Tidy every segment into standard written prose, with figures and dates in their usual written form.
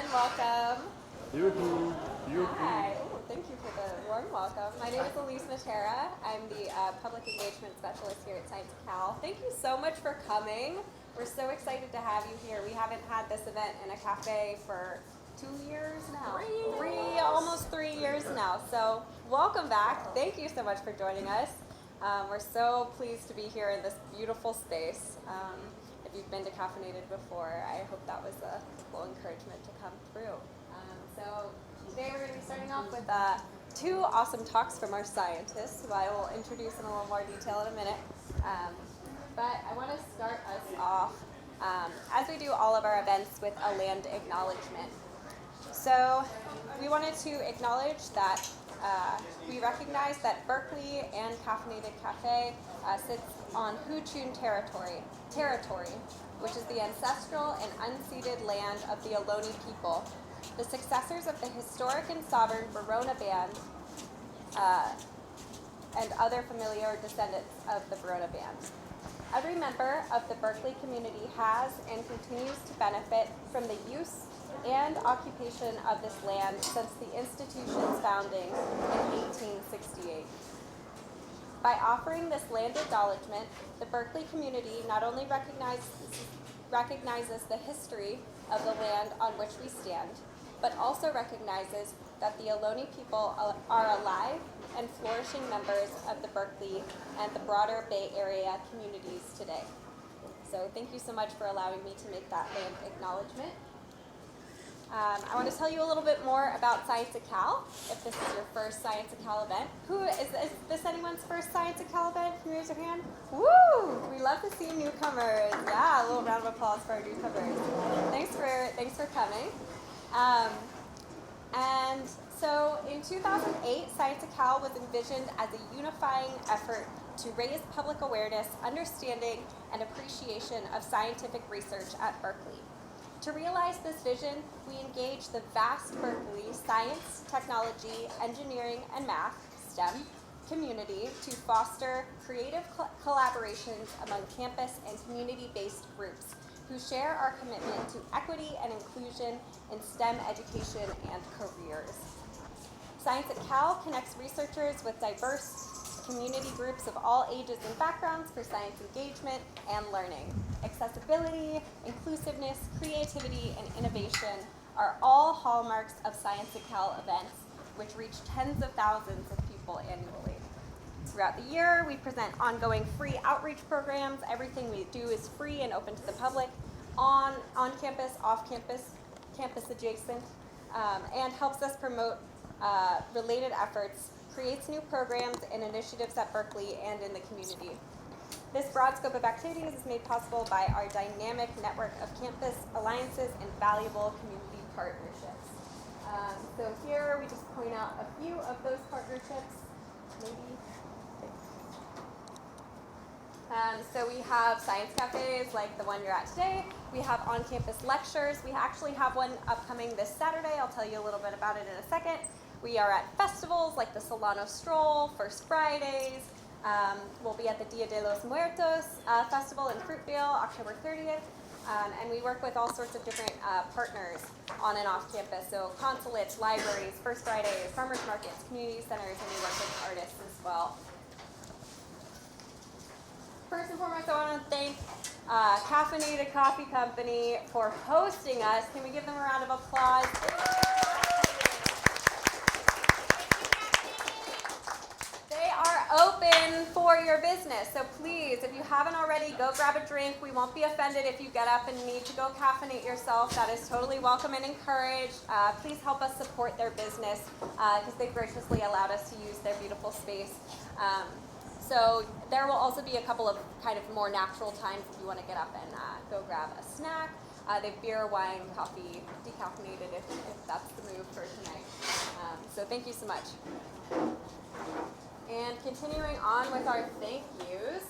and welcome. You too. Hi. Ooh, thank you for the warm welcome. My name is Anneliese Gest. I'm the Public Engagement Specialist here at Science Cal. Thank you so much for coming. We're so excited to have you here. We haven't had this event in a cafe for 2 years now. Almost 3 years now. So welcome back. Thank you so much for joining us. We're so pleased to be here in this beautiful space. If you've been to Caffeinated before, I hope that was a full encouragement to come through. So today we're going to be starting off with 2 awesome talks from our scientists, who I will introduce in a little more detail in a minute. But I want to start us off, as we do all of our events, with a land acknowledgement. So we wanted to acknowledge that we recognize that Berkeley and Caffeinated Cafe sits on Huchun territory, which is the ancestral and unceded land of the Ohlone people, the successors of the historic and sovereign Verona Band, and other familiar descendants of the Verona Band. Every member of the Berkeley community has and continues to benefit from the use and occupation of this land since the institution's founding in 1868. By offering this land acknowledgement, the Berkeley community not only recognizes the history of the land on which we stand, but also recognizes that the Ohlone people are alive and flourishing members of the Berkeley and the broader Bay Area communities today. So thank you so much for allowing me to make that land acknowledgement. I want to tell you a little bit more about Science at Cal, if this is your first Science at Cal event. Is this anyone's first Science at Cal event? Can you raise your hand? Woo! We love to see newcomers. Yeah, a little round of applause for our newcomers. Thanks for coming. And so in 2008, Science at Cal was envisioned as a unifying effort to raise public awareness, understanding, and appreciation of scientific research at Berkeley. To realize this vision, we engaged the vast Berkeley science, technology, engineering, and math, STEM, community to foster creative collaborations among campus and community-based groups who share our commitment to equity and inclusion in STEM education and careers. Science at Cal connects researchers with diverse community groups of all ages and backgrounds for science engagement and learning. Accessibility, inclusiveness, creativity, and innovation are all hallmarks of Science at Cal events, which reach tens of thousands of people annually. Throughout the year, we present ongoing free outreach programs. Everything we do is free and open to the public, on campus, off campus, campus adjacent, and helps us promote related efforts, creates new programs and initiatives at Berkeley and in the community. This broad scope of activities is made possible by our dynamic network of campus alliances and valuable community partnerships. So here we just point out a few of those partnerships. So we have science cafes like the one you're at today. We have on-campus lectures. We actually have one upcoming this Saturday. I'll tell you a little bit about it in a second. We are at festivals like the Solano Stroll, First Fridays. We'll be at the Dia de los Muertos festival in Fruitvale, October 30th. And we work with all sorts of different partners on and off campus. So consulates, libraries, First Fridays, farmers markets, community centers, and we work with artists as well. First and foremost, I want to thank Caffeinated Coffee Company for hosting us. Can we give them a round of applause? They are open for your business, so please, if you haven't already, go grab a drink. We won't be offended if you get up and need to go caffeinate yourself. That is totally welcome and encouraged. Please help us support their business because they graciously allowed us to use their beautiful space. So there will also be a couple of kind of more natural times if you want to get up and go grab a snack. They have beer, wine, coffee, decaffeinated if that's the move for tonight. So thank you so much. And continuing on with our thank yous,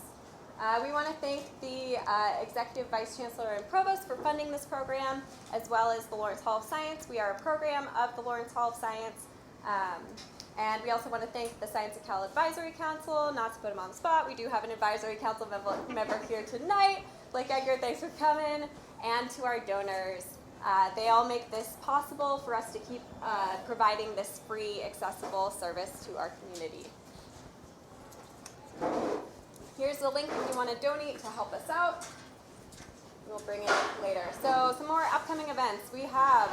we want to thank the Executive Vice Chancellor and Provost for funding this program, as well as the Lawrence Hall of Science. We are a program of the Lawrence Hall of Science. And we also want to thank the Science at Cal Advisory Council, not to put him on the spot. We do have an Advisory Council member here tonight. Blake Edgar, thanks for coming. And to our donors, They all make this possible for us to keep providing this free, accessible service to our community. Here's the link if you want to donate to help us out. We'll bring it up later. So some more upcoming events. We have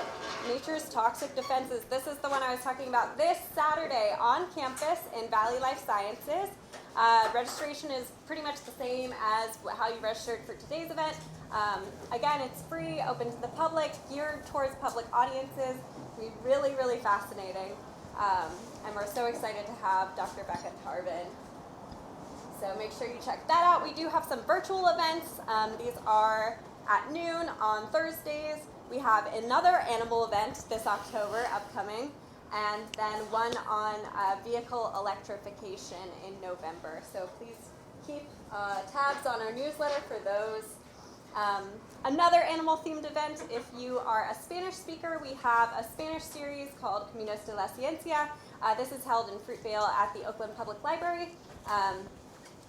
Nature's Toxic Defenses. This is the one I was talking about this Saturday on campus in Valley Life Sciences. Registration is pretty much the same as how you registered for today's event. Again, it's free, open to the public, geared towards public audiences. It'll be really, really fascinating. And we're so excited to have Dr. Becca Tarvin. So make sure you check that out. We do have some virtual events. These are at noon on Thursdays. We have another animal event this October upcoming, and then one on vehicle electrification in November. So please keep tabs on our newsletter for those. Another animal-themed event, if you are a Spanish speaker, we have a Spanish series called Caminos de la Ciencia. This is held in Fruitvale at the Oakland Public Library.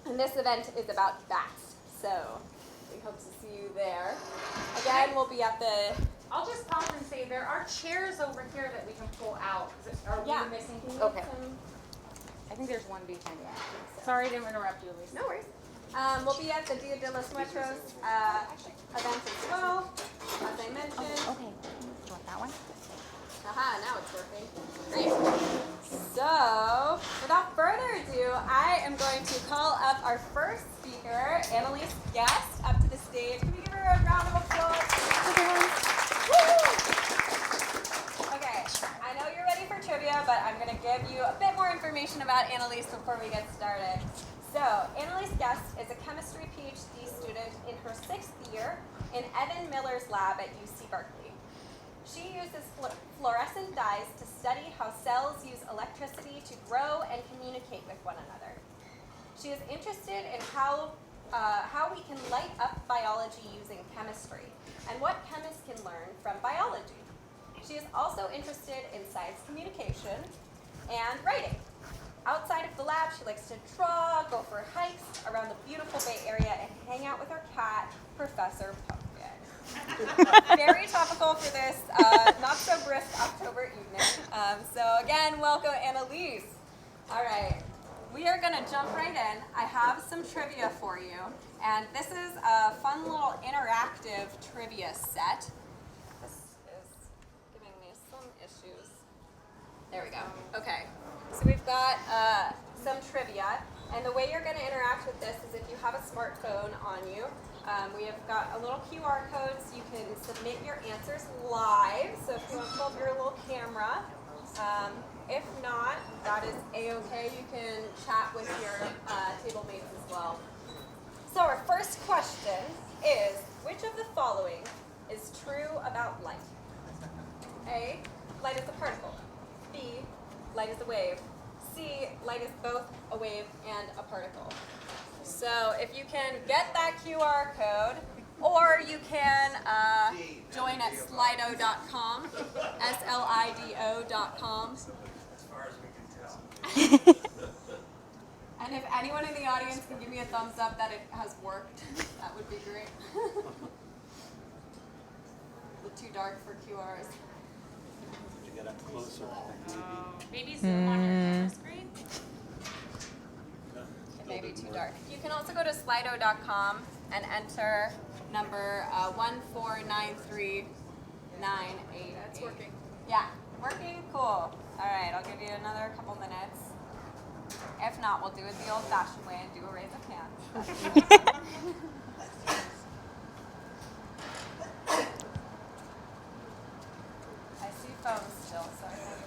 And this event is about bats, so we hope to see you there. Again, we'll be at the... I'll just pause and say there are chairs over here that we can pull out. Are we missing? Okay. I think there's one behind you. Sorry to interrupt you, Elise. No worries. We'll be at the Dia de los Muertos event as well, as I mentioned. Okay. You want that one? Aha, now it's working. Great. So, without further ado, I am going to call up our first speaker, Anneliese Gest, up to the stage. Can we give her a round of applause? Woo! Okay, I know you're ready for trivia, but I'm going to give you a bit more information about Anneliese before we get started. So, Anneliese Gest is a chemistry Ph.D. student in her 6th year in Evan Miller's lab at UC Berkeley. She uses fluorescent dyes to study how cells use electricity to grow and communicate with one another. She is interested in how we can light up biology using chemistry and what chemists can learn from biology. She is also interested in science communication and writing. Outside of the lab, she likes to draw, go for hikes around the beautiful Bay Area, and hang out with her cat, Professor Pumpkin. Very topical for this not-so-brisk October evening. So again, welcome, Anneliese. All right, we are going to jump right in. I have some trivia for you, and this is a fun little interactive trivia set. This is giving me some issues. There we go. Okay, so we've got some trivia, and the way you're going to interact with this is if you have a smartphone on you. We have got a little QR code so you can submit your answers live. So if you want to pull up your little camera, if not, that is a-okay. You can chat with your table mates as well. So our first question is, which of the following is true about light? A, light is a particle. B, light is a wave. C, light is both a wave and a particle. So if you can get that QR code, or you can join at slido.com, SLIDO.com. As far as we can tell. And if anyone in the audience can give me a thumbs up that it has worked, that would be great. Too dark for QRs. Did you get up closer? Maybe zoom on your camera screen. It may be too dark. You can also go to slido.com and enter number 1493988. That's working. Yeah, working? Cool. All right, I'll give you another couple minutes. If not, we'll do it the old-fashioned way and do a raise of hands. I see phones still, so I think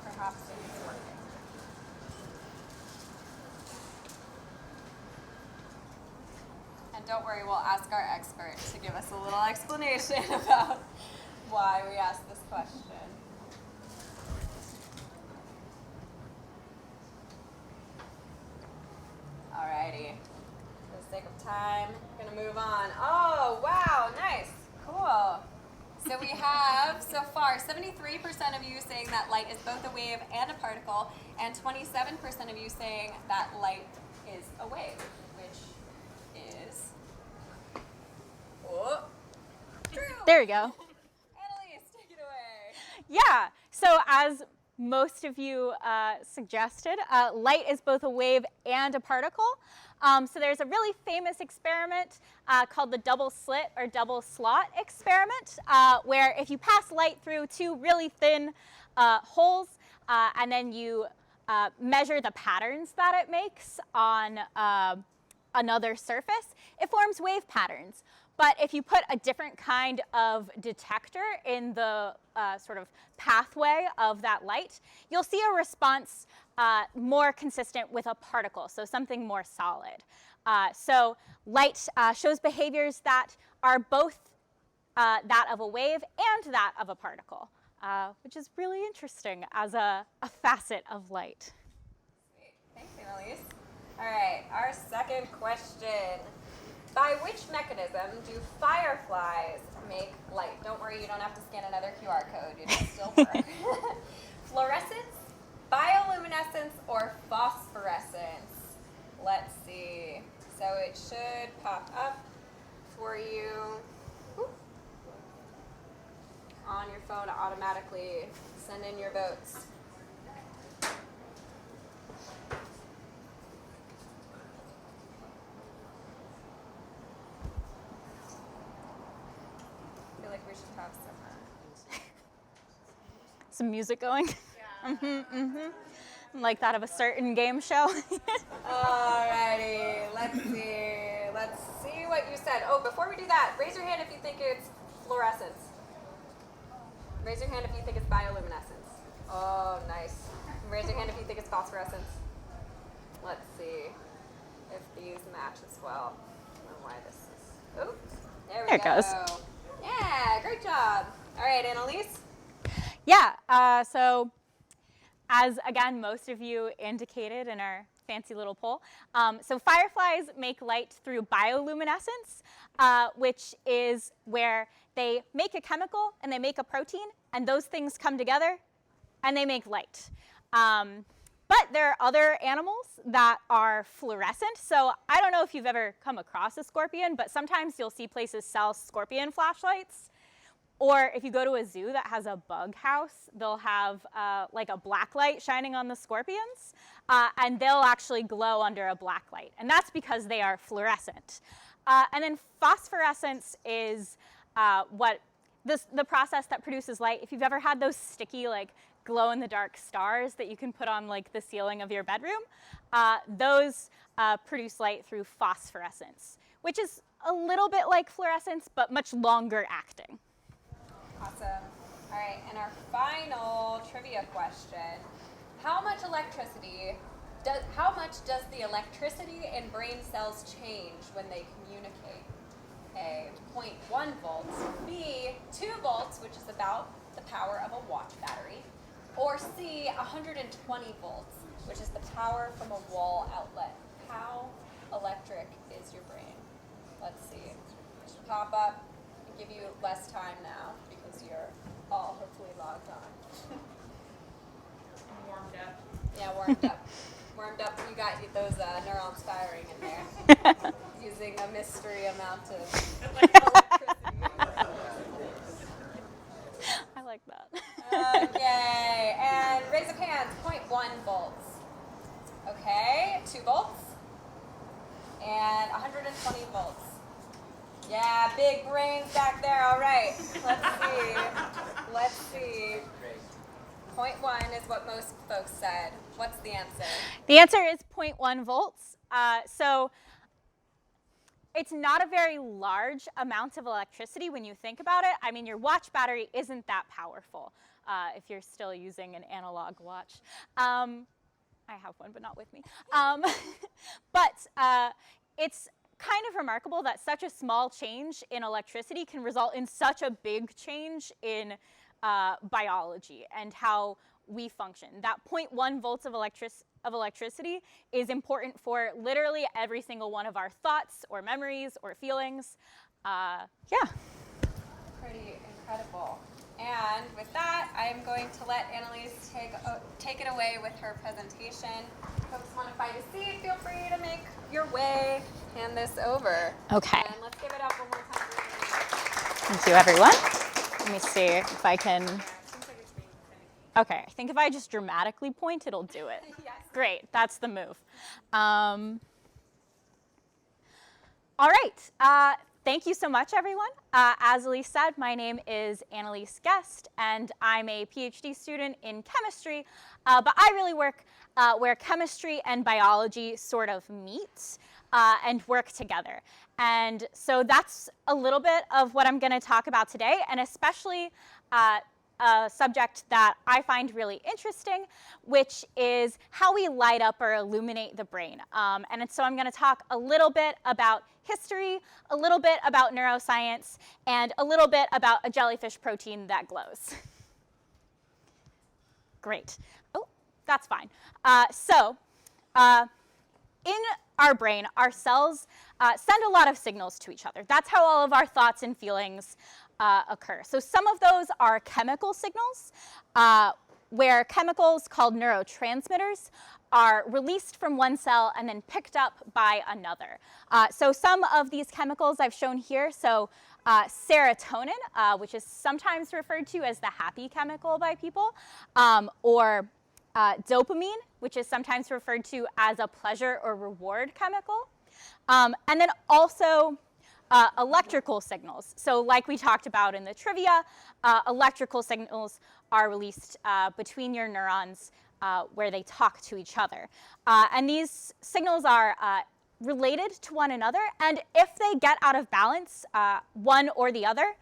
perhaps it is working. And don't worry, we'll ask our expert to give us a little explanation about why we asked this question. Alrighty, for the sake of time, I'm gonna move on. Oh, wow, nice, cool. So we have, so far, 73% of you saying that light is both a wave and a particle, and 27% of you saying that light is a wave, which is true. There we go. Yeah, so as most of you suggested, light is both a wave and a particle. So there's a really famous experiment called the double slit or double slot experiment, where if you pass light through two really thin holes and then you measure the patterns that it makes on another surface, it forms wave patterns. But if you put a different kind of detector in the sort of pathway of that light, you'll see a response more consistent with a particle, so something more solid. So light shows behaviors that are both that of a wave and that of a particle, which is really interesting as a facet of light. Sweet. Thanks, Anneliese. All right, our second question. By which mechanism do fireflies make light? Don't worry, you don't have to scan another QR code. It'll still work. Fluorescence, bioluminescence, or phosphorescence? Let's see. So it should pop up for you on your phone automatically. Send in your votes. I feel like we should have Some music going. Like that of a certain game show. Alrighty, let's see. Let's see what you said. Oh, before we do that, raise your hand if you think it's fluorescence. Raise your hand if you think it's bioluminescence. Oh, nice. Raise your hand if you think it's phosphorescence. Let's see if these match as well. I don't know why this is. Oh, there we There it go. goes. Yeah, great job. All right, Anneliese. Yeah, so as again, most of you indicated in our fancy little poll, so fireflies make light through bioluminescence, which is where they make a chemical and they make a protein, and those things come together and they make light. But there are other animals that are fluorescent. So I don't know if you've ever come across a scorpion, but sometimes you'll see places sell scorpion flashlights. Or if you go to a zoo that has a bug house, they'll have like a black light shining on the scorpions, and they'll actually glow under a black light. And that's because they are fluorescent. And then phosphorescence is the process that produces light. If you've ever had those sticky, like, glow-in-the-dark stars that you can put on, like, the ceiling of your bedroom, those produce light through phosphorescence, which is a little bit like fluorescence, but much longer acting. Awesome. All right, and our final trivia question. How much does the electricity in brain cells change when they communicate? A, 0.1 volts, B, 2 volts, which is about the power of a watch battery, or C, 120 volts, which is the power from a wall outlet. How electric is your brain? Let's see. It should pop up and give you less time now because you're all hopefully logged on. Warmed up. Yeah, warmed up. Warmed up. You got those neurons firing in there. Using a mystery amount of electricity. I like that. Okay, and raise of hands, 0.1 volts. Okay, 2 volts. And 120 volts. Yeah, big brains back there, all right. Let's see. 0.1 is what most folks said. What's the answer? The answer is 0.1 volts. So it's not a very large amount of electricity when you think about it. I mean, your watch battery isn't that powerful if you're still using an analog watch. I have one, but not with me. But it's kind of remarkable that such a small change in electricity can result in such a big change in biology and how we function. That 0.1 volts of electricity is important for literally every single one of our thoughts or memories or feelings. Yeah. Pretty incredible. And with that, I am going to let Anneliese take it away with her presentation. Folks want to find a seat, feel free to make your way. Hand this over. Okay. And let's give it up one more time. Thank you, everyone. Let me see if I can. Yeah, it seems like it's being Okay, I think if I just dramatically point, it'll do it. Yes. Great, that's the move. All right, thank you so much, everyone. As Elise said, my name is Anneliese Gest, and I'm a PhD student in chemistry, but I really work where chemistry and biology sort of meet and work together. And so that's a little bit of what I'm going to talk about today, and especially a subject that I find really interesting, which is how we light up or illuminate the brain. And so I'm going to talk a little bit about history, a little bit about neuroscience, and a little bit about a jellyfish protein that glows. Great. Oh, that's fine. In our brain, our cells send a lot of signals to each other. That's how all of our thoughts and feelings occur. So some of those are chemical signals, where chemicals called neurotransmitters are released from one cell and then picked up by another. So some of these chemicals I've shown here, so serotonin, which is sometimes referred to as the happy chemical by people, or dopamine, which is sometimes referred to as a pleasure or reward chemical, and then also electrical signals. So like we talked about in the trivia, electrical signals are released between your neurons where they talk to each other. And these signals are related to one another, and if they get out of balance, one or the other,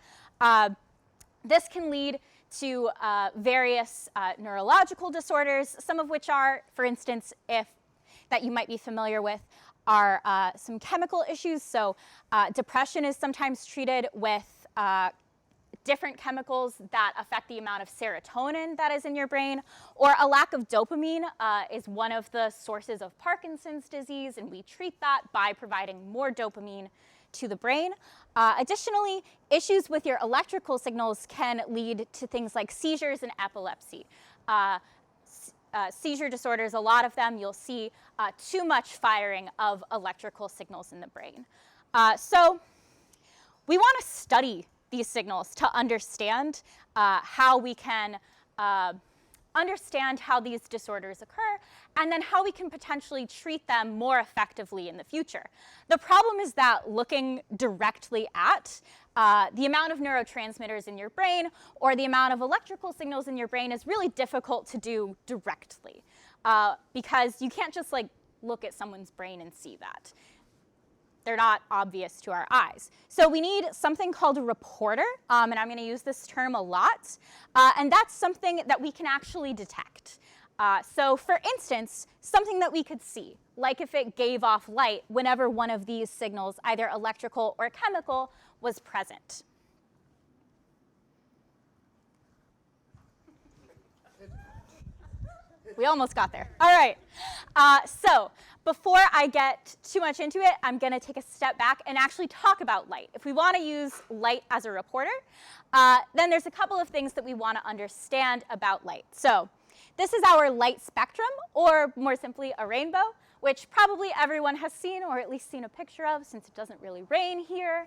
this can lead to various neurological disorders, some of which are, for instance, that you might be familiar with, are some chemical issues. So depression is sometimes treated with different chemicals that affect the amount of serotonin that is in your brain, or a lack of dopamine is one of the sources of Parkinson's disease, and we treat that by providing more dopamine to the brain. Additionally, issues with your electrical signals can lead to things like seizures and epilepsy. Seizure disorders, a lot of them, you'll see too much firing of electrical signals in the brain. So we want to study these signals to understand how we can understand how these disorders occur, and then how we can potentially treat them more effectively in the future. The problem is that looking directly at the amount of neurotransmitters in your brain or the amount of electrical signals in your brain is really difficult to do directly, because you can't just look at someone's brain and see that. They're not obvious to our eyes. So we need something called a reporter, and I'm going to use this term a lot, and that's something that we can actually detect. So for instance, something that we could see, like if it gave off light whenever one of these signals, either electrical or chemical, was present. We almost got there. All right. So before I get too much into it, I'm going to take a step back and actually talk about light. If we want to use light as a reporter, then there's a couple of things that we want to understand about light. So this is our light spectrum, or more simply, a rainbow, which probably everyone has seen, or at least seen a picture of, since it doesn't really rain here.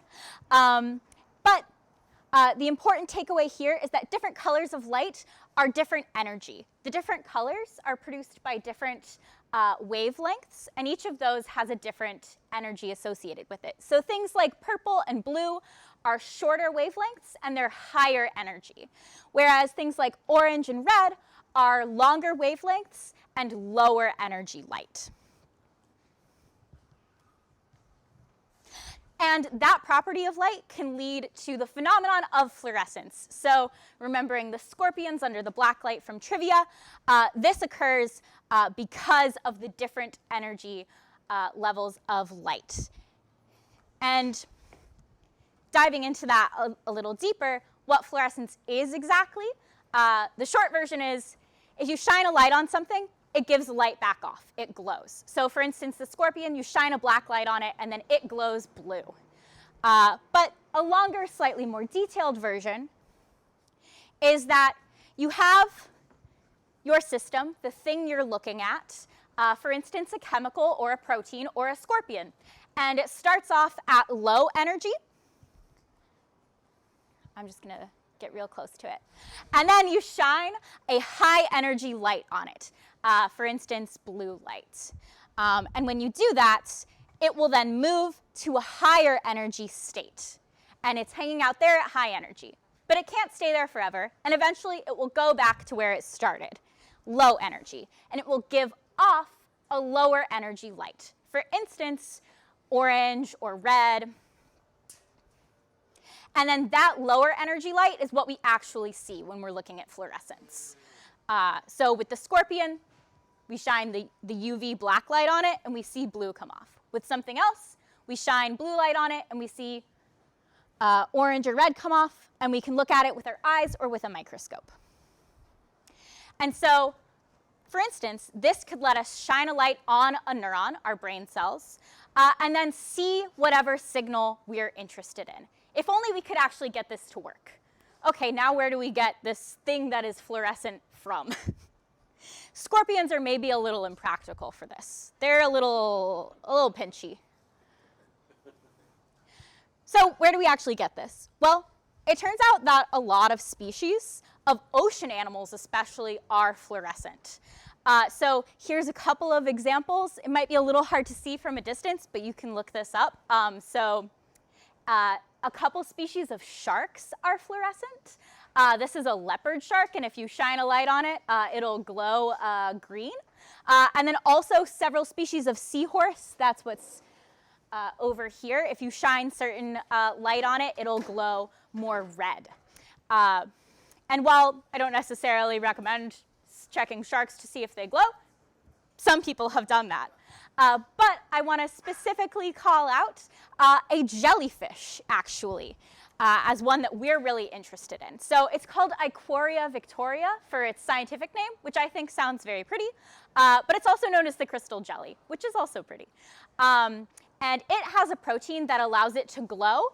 But the important takeaway here is that different colors of light are different energy. The different colors are produced by different wavelengths, and each of those has a different energy associated with it. So things like purple and blue are shorter wavelengths, and they're higher energy, whereas things like orange and red are longer wavelengths and lower energy light. And that property of light can lead to the phenomenon of fluorescence. So remembering the scorpions under the black light from trivia, this occurs because of the different energy levels of light. And diving into that a little deeper, what fluorescence is exactly, the short version is, if you shine a light on something, it gives light back off. It glows. So for instance, the scorpion, you shine a black light on it, and then it glows blue. But a longer, slightly more detailed version is that you have your system, the thing you're looking at, for instance, a chemical or a protein or a scorpion. And it starts off at low energy. I'm just going to get real close to it. And then you shine a high energy light on it, for instance, blue light. And when you do that, it will then move to a higher energy state. And it's hanging out there at high energy. But it can't stay there forever, and eventually it will go back to where it started, low energy. And it will give off a lower energy light. For instance, orange or red. And then that lower energy light is what we actually see when we're looking at fluorescence. So with the scorpion, we shine the UV black light on it, and we see blue come off. With something else, we shine blue light on it, and we see orange or red come off, and we can look at it with our eyes or with a microscope. And so, for instance, this could let us shine a light on a neuron, our brain cells, and then see whatever signal we're interested in. If only we could actually get this to work. Okay, now where do we get this thing that is fluorescent from? Scorpions are maybe a little impractical for this. They're a little pinchy. So where do we actually get this? Well, it turns out that a lot of species of ocean animals especially are fluorescent. So here's a couple of examples. It might be a little hard to see from a distance, but you can look this up. A couple species of sharks are fluorescent. This is a leopard shark, and if you shine a light on it, it'll glow green. And then also several species of seahorse. That's what's over here. If you shine certain light on it, it'll glow more red. And while I don't necessarily recommend checking sharks to see if they glow, some people have done that. But I want to specifically call out a jellyfish, actually, as one that we're really interested in. So it's called Iquoria victoria for its scientific name, which I think sounds very pretty. But it's also known as the crystal jelly, which is also pretty. And it has a protein that allows it to glow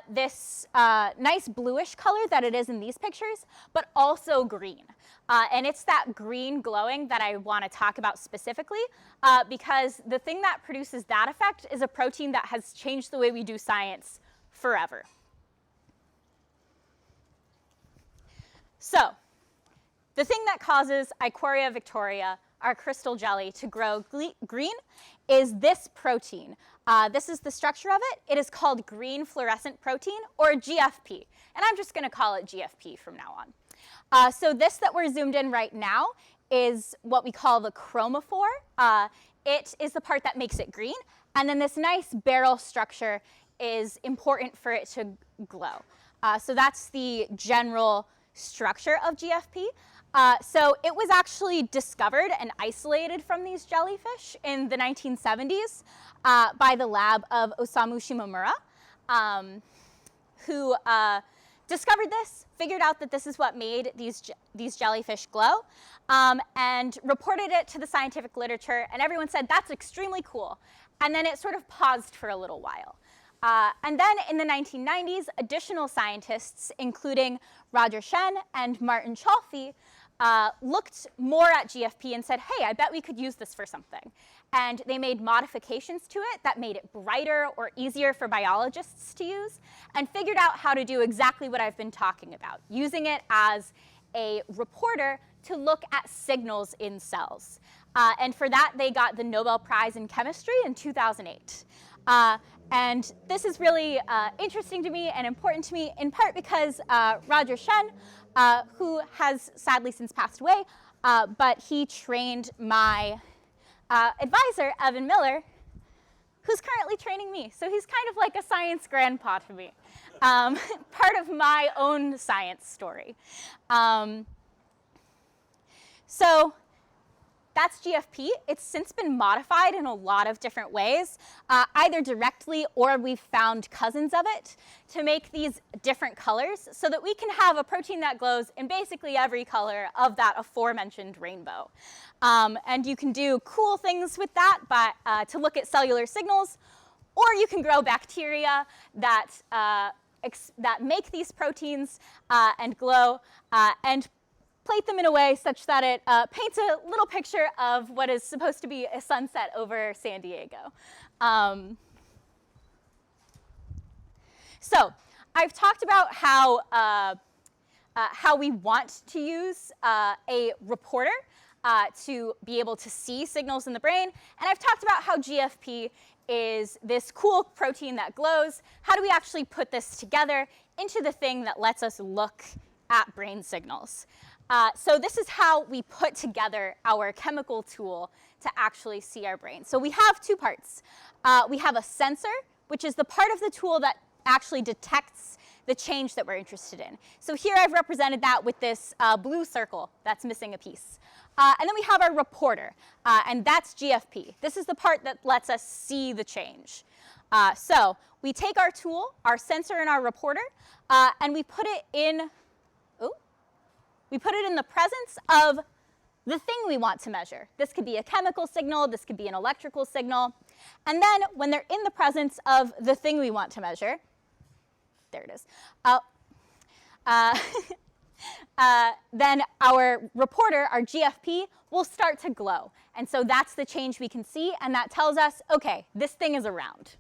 this nice bluish color that it is in these pictures, but also green. And it's that green glowing that I want to talk about specifically, because the thing that produces that effect is a protein that has changed the way we do science forever. So the thing that causes Iquoria victoria, our crystal jelly, to grow green is this protein. This is the structure of it. It is called green fluorescent protein, or GFP. And I'm just going to call it GFP from now on. So this that we're zoomed in right now is what we call the chromophore. It is the part that makes it green. And then this nice barrel structure is important for it to glow. So that's the general structure of GFP. So it was actually discovered and isolated from these jellyfish in the 1970s by the lab of Osamu Shimomura, who discovered this, figured out that this is what made these jellyfish glow, and reported it to the scientific literature, and everyone said, that's extremely cool. And then it sort of paused for a little while. And then in the 1990s, additional scientists, including Roger Shen and Martin Chalfie, looked more at GFP and said, hey, I bet we could use this for something. And they made modifications to it that made it brighter or easier for biologists to use, and figured out how to do exactly what I've been talking about, using it as a reporter to look at signals in cells. And for that, they got the Nobel Prize in Chemistry in 2008. And this is really interesting to me and important to me, in part because Roger Shen, who has sadly since passed away, but he trained my advisor, Evan Miller, who's currently training me. So he's kind of like a science grandpa to me, part of my own science story. So that's GFP. It's since been modified in a lot of different ways, either directly or we've found cousins of it to make these different colors so that we can have a protein that glows in basically every color of that aforementioned rainbow. And you can do cool things with that to look at cellular signals, or you can grow bacteria that make these proteins and glow and plate them in a way such that it paints a little picture of what is supposed to be a sunset over San Diego. So I've talked about how how we want to use a reporter to be able to see signals in the brain. And I've talked about how GFP is this cool protein that glows. How do we actually put this together into the thing that lets us look at brain signals? So this is how we put together our chemical tool to actually see our brain. So we have two parts. We have a sensor, which is the part of the tool that actually detects the change that we're interested in. So here I've represented that with this blue circle that's missing a piece. And then we have our reporter, and that's GFP. This is the part that lets us see the change. So we take our tool, our sensor and our reporter, and we put it in the presence of the thing we want to measure. This could be a chemical signal, this could be an electrical signal. And then when they're in the presence of the thing we want to measure, there it is, then our reporter, our GFP, will start to glow. And so that's the change we can see, and that tells us, okay, this thing is around.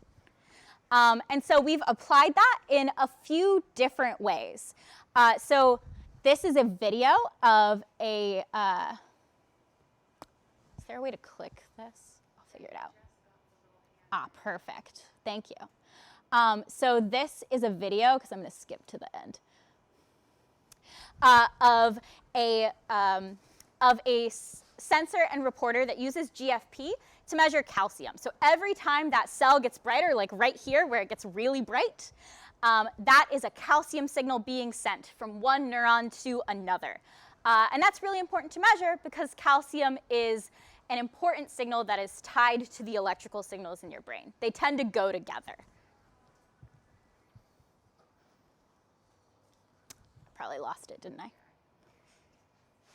And so we've applied that in a few different ways. So this is a video of a, is there a way to click this? I'll figure it out. Ah, perfect. Thank you. So this is a video, because I'm going to skip to the end, of a sensor and reporter that uses GFP to measure calcium. So every time that cell gets brighter, like right here where it gets really bright, that is a calcium signal being sent from one neuron to another. And that's really important to measure because calcium is an important signal that is tied to the electrical signals in your brain. They tend to go together. Probably lost it, didn't I?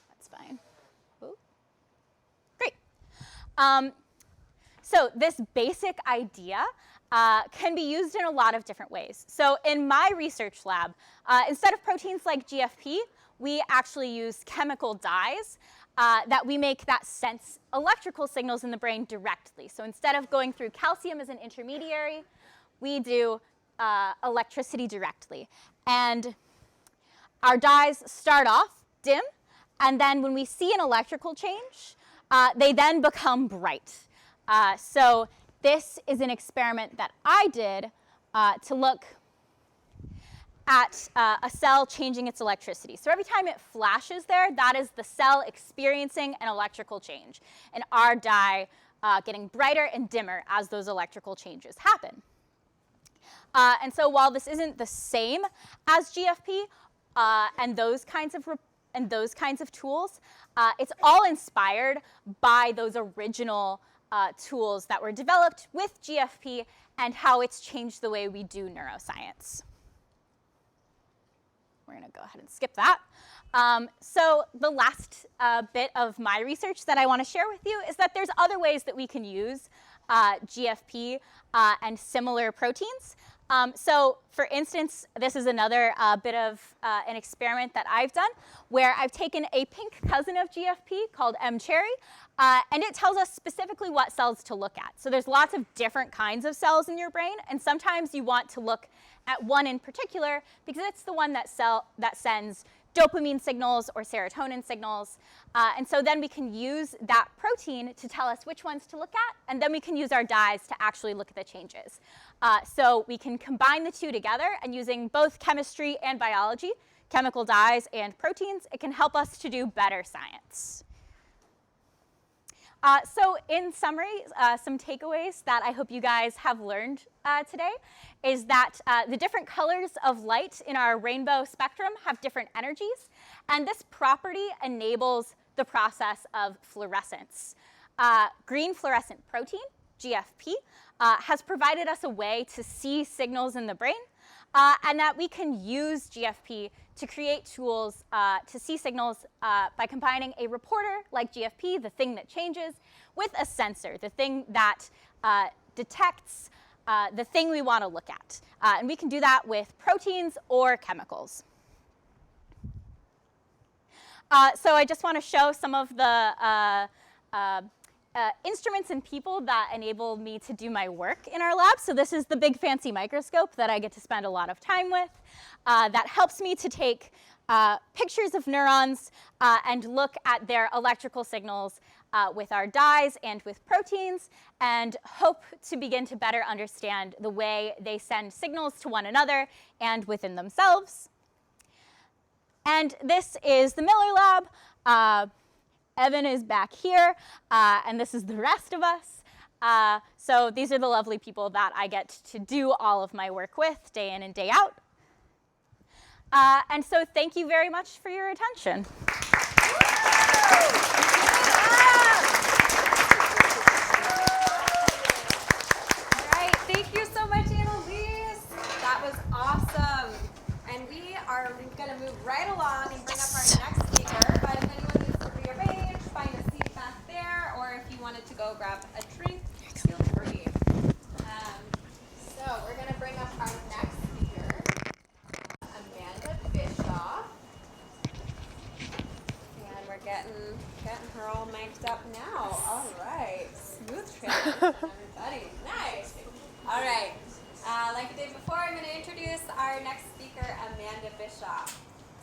That's fine. Ooh. Great. So this basic idea can be used in a lot of different ways. So in my research lab, instead of proteins like GFP, we actually use chemical dyes that we make that sense electrical signals in the brain directly. So instead of going through calcium as an intermediary, we do electricity directly. And our dyes start off dim, and then when we see an electrical change, they then become bright. So this is an experiment that I did to look at a cell changing its electricity. So every time it flashes there, that is the cell experiencing an electrical change, and our dye getting brighter and dimmer as those electrical changes happen. And so while this isn't the same as GFP, and those kinds of tools, it's all inspired by those original tools that were developed with GFP and how it's changed the way we do neuroscience. We're going to go ahead and skip that. So the last bit of my research that I want to share with you is that there's other ways that we can use GFP and similar proteins. So for instance, this is another bit of an experiment that I've done where I've taken a pink cousin of GFP called M-cherry, and it tells us specifically what cells to look at. So there's lots of different kinds of cells in your brain, and sometimes you want to look at one in particular because it's the one that sends dopamine signals or serotonin signals. And so then we can use that protein to tell us which ones to look at, and then we can use our dyes to actually look at the changes. So we can combine the two together, and using both chemistry and biology, chemical dyes and proteins, it can help us to do better science. So in summary, some takeaways that I hope you guys have learned today is that the different colors of light in our rainbow spectrum have different energies, and this property enables the process of fluorescence. Green fluorescent protein, GFP, has provided us a way to see signals in the brain, and that we can use GFP to create tools to see signals by combining a reporter like GFP, the thing that changes, with a sensor, the thing that detects the thing we want to look at. And we can do that with proteins or chemicals. So I just want to show some of the instruments and people that enable me to do my work in our lab. So this is the big fancy microscope that I get to spend a lot of time with that helps me to take pictures of neurons and look at their electrical signals with our dyes and with proteins, and hope to begin to better understand the way they send signals to one another and within themselves. And this is the Miller Lab. Evan is back here, and this is the rest of us. So these are the lovely people that I get to do all of my work with day in and day out. And so thank you very much for your attention. All right, thank you so much, Anneliese. That was awesome. And we are going to move right along and bring up our next speaker. But if anyone needs to rearrange, find a seat back there, or if you wanted to go grab a drink, feel free. So we're going to bring up our next speaker, Anneliese Bischoff. And we're getting her all mic'd up now. All right, smooth transition, everybody. Nice. All right. Like I did before, I'm going to introduce our next speaker, Anneliese Bischoff.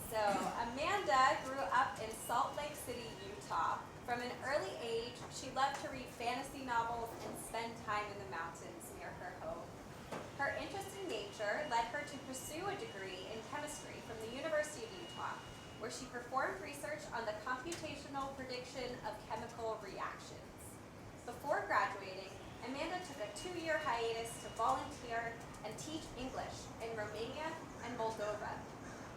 So Amanda grew up in Salt Lake City, Utah. From an early age, she loved to read fantasy novels and spend time in the mountains near her home. Her interest in nature led her to pursue a degree in chemistry from the University of Utah, where she performed research on the computational prediction of chemical reactions. Before graduating, Amanda took a 2-year hiatus to volunteer and teach English in Romania and Moldova.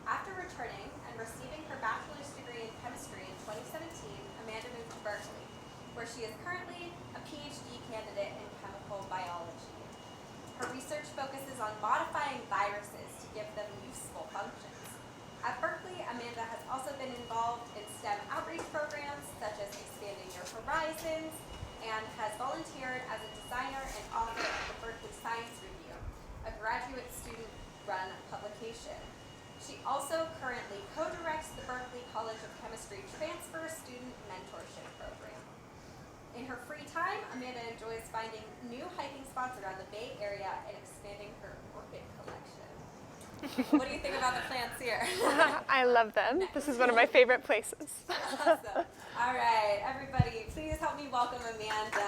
After returning and receiving her bachelor's degree in chemistry in 2017, Amanda moved to Berkeley, where she is currently a Ph.D. candidate in chemical biology. Her research focuses on modifying viruses to give them useful functions. At Berkeley, Amanda has also been involved in STEM outreach programs such as Expanding Your Horizons, and has volunteered as a designer and author of the Berkeley Science Review, a graduate student-run publication. She also currently co-directs the Berkeley College of Chemistry Transfer Student Mentorship Program. In her free time, Amanda enjoys finding new hiking spots around the Bay Area and expanding her orchid collection. What do you think about the plants here? I love them. This is one of my favorite places. Awesome. All right, everybody, please help me welcome Amanda. All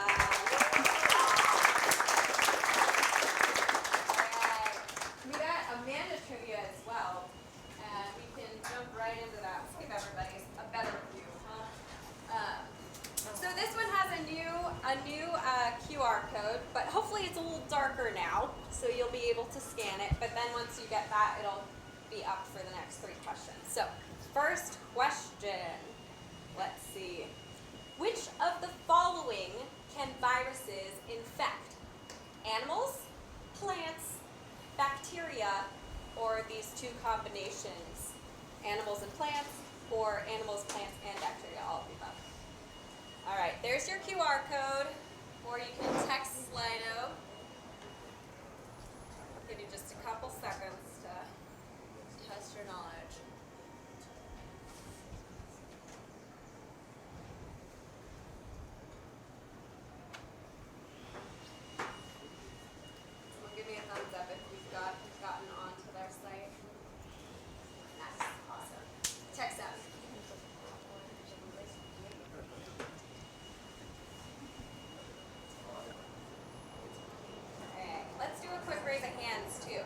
right, we got Amanda trivia as well, and we can jump right into that. Let's give everybody a better view, huh? So this one has a new QR code, but hopefully it's a little darker now, so you'll be able to scan it. But then once you get that, it'll be up for the next 3 questions. So first question, let's see. Which of the following can viruses infect? Animals, plants, bacteria, or these 2 combinations? Animals and plants, or animals, plants, and bacteria, all of the above. All right, there's your QR code, or you can text Slido. Give you just a couple seconds to test your knowledge. Someone give me a thumbs up if you've gotten onto their site. Nice, awesome. Text us. Let's do a quick raise of hands too.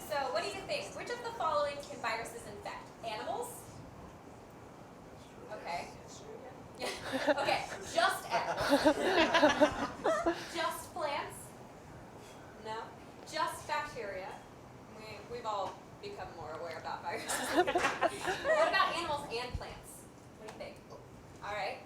So what do you think? Which of the following can viruses infect? Animals? Okay. Yeah. Okay, just animals. Just plants? No. Just bacteria? We've all become more aware about viruses. What about animals and plants? What do you think? All right,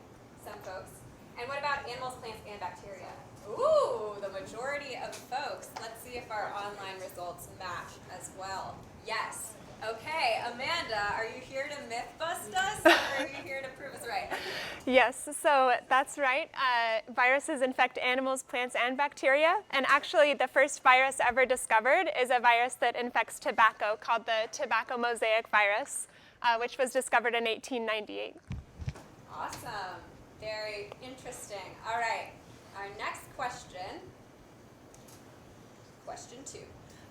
some folks. And what about animals, plants, and bacteria? Ooh, the majority of folks. Let's see if our online results match as well. Yes. Okay, Amanda, are you here to myth bust us, or are you here to prove us right? Yes, so that's right. Viruses infect animals, plants, and bacteria. And actually, the first virus ever discovered is a virus that infects tobacco called the tobacco mosaic virus, which was discovered in 1898. Awesome. Very interesting. All right. Our next question, question 2.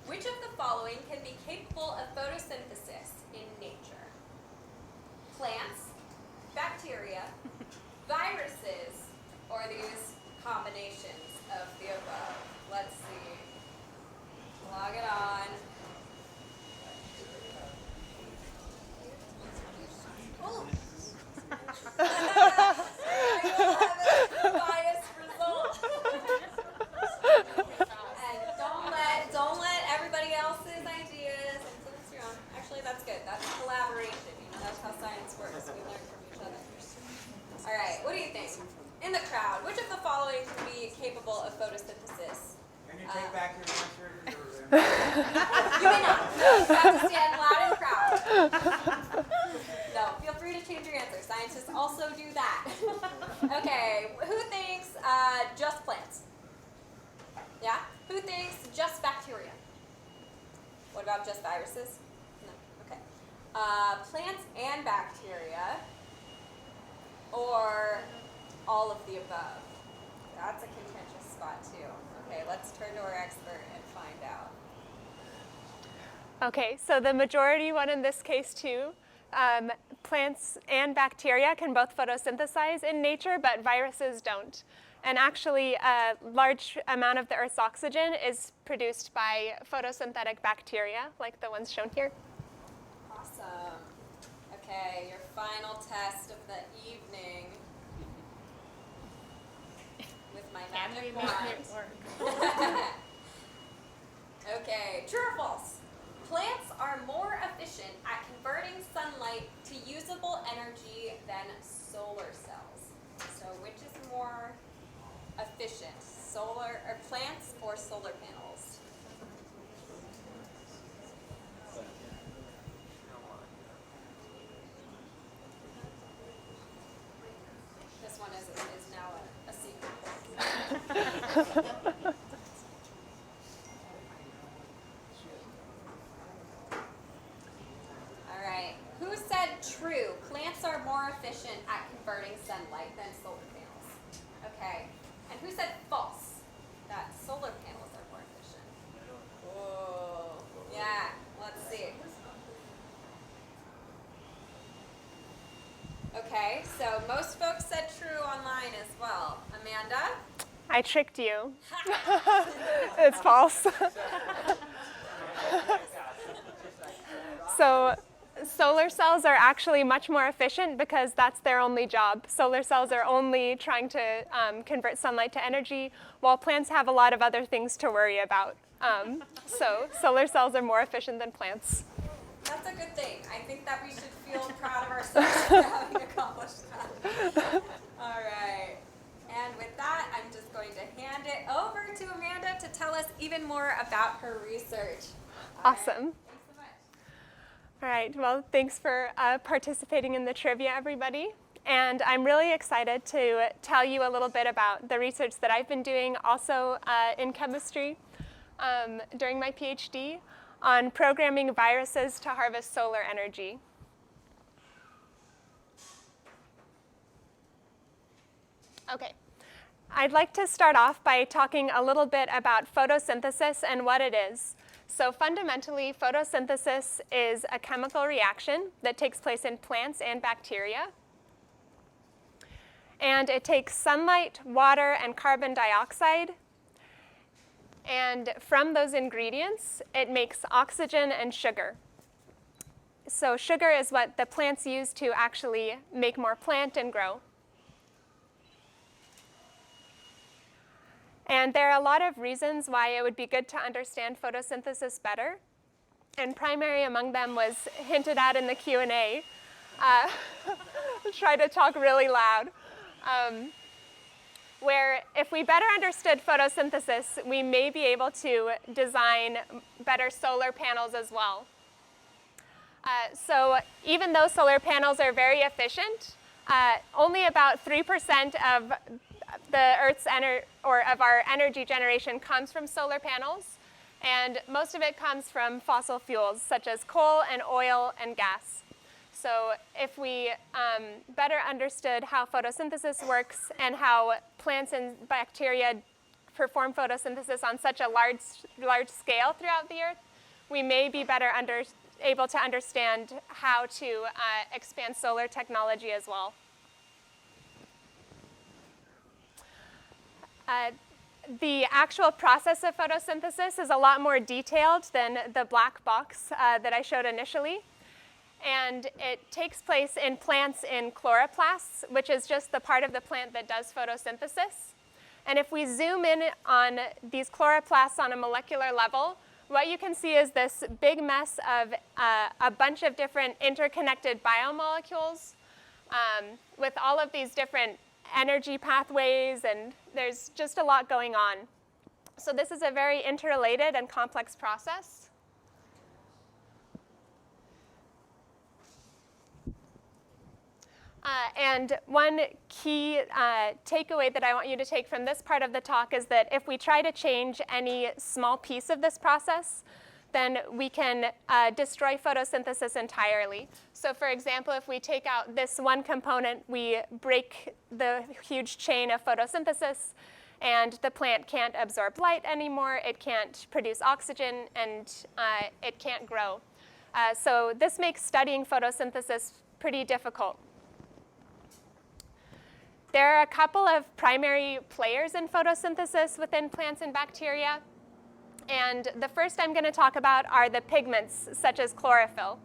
Which of the following can be capable of photosynthesis in nature? plants, bacteria, viruses, or these combinations of the above? Let's see. Log it on. Oh. Biased result. And don't let everybody else's ideas influence your own. Actually, that's good. That's collaboration. You know, that's how science works. We learn from each other. All right. What do you think? In the crowd, which of the following can be capable of photosynthesis? Can you take back your answer? You may not. No, you have to stand loud and proud. No, feel free to change your answer. Scientists also do that. Okay, who thinks just plants? Yeah? Who thinks just bacteria? What about just viruses? No. Okay. Plants and bacteria, or all of the above? That's a contentious spot too. Okay, let's turn to our expert and find out. Okay, so the majority one in this case too. Plants and bacteria can both photosynthesize in nature, but viruses don't. And actually, a large amount of the Earth's oxygen is produced by photosynthetic bacteria, like the ones shown here. Awesome. Okay, your final test of the evening. With my magic wand. Okay, true or false? Plants are more efficient at converting sunlight to usable energy than solar cells. So which is more efficient, plants or solar panels? This one is now a secret. All right. Who said true? Plants are more efficient at converting sunlight than solar panels. Okay. And who said false? That solar panels are more efficient. Whoa. Yeah. Let's see. Okay. So most folks said true online as well. Amanda? I tricked you. It's false. So solar cells are actually much more efficient because that's their only job. Solar cells are only trying to convert sunlight to energy, while plants have a lot of other things to worry about. So solar cells are more efficient than plants. That's a good thing. I think that we should feel proud of ourselves for having accomplished that. All right. And with that, I'm just going to hand it over to Amanda to tell us even more about her research. All right. Awesome. Thanks so much. All right, well, thanks for participating in the trivia, everybody. And I'm really excited to tell you a little bit about the research that I've been doing also in chemistry during my PhD on programming viruses to harvest solar energy. Okay, I'd like to start off by talking a little bit about photosynthesis and what it is. So fundamentally, photosynthesis is a chemical reaction that takes place in plants and bacteria. And it takes sunlight, water, and carbon dioxide. And from those ingredients, it makes oxygen and sugar. So sugar is what the plants use to actually make more plant and grow. And there are a lot of reasons why it would be good to understand photosynthesis better. And primary among them was hinted at in the Q&A. Try to talk really loud. Where if we better understood photosynthesis, we may be able to design better solar panels as well. So even though solar panels are very efficient, only about 3% of the Earth's of our energy generation comes from solar panels, and most of it comes from fossil fuels such as coal and oil and gas. So if we better understood how photosynthesis works and how plants and bacteria perform photosynthesis on such a large scale throughout the Earth, we may be better able to understand how to expand solar technology as well. The actual process of photosynthesis is a lot more detailed than the black box that I showed initially. And it takes place in plants in chloroplasts, which is just the part of the plant that does photosynthesis. And if we zoom in on these chloroplasts on a molecular level, what you can see is this big mess of a bunch of different interconnected biomolecules with all of these different energy pathways, and there's just a lot going on. So this is a very interrelated and complex process. And one key takeaway that I want you to take from this part of the talk is that if we try to change any small piece of this process, then we can destroy photosynthesis entirely. So for example, if we take out this one component, we break the huge chain of photosynthesis, and the plant can't absorb light anymore, it can't produce oxygen, and it can't grow. So this makes studying photosynthesis pretty difficult. There are a couple of primary players in photosynthesis within plants and bacteria. And the first I'm going to talk about are the pigments, such as chlorophyll.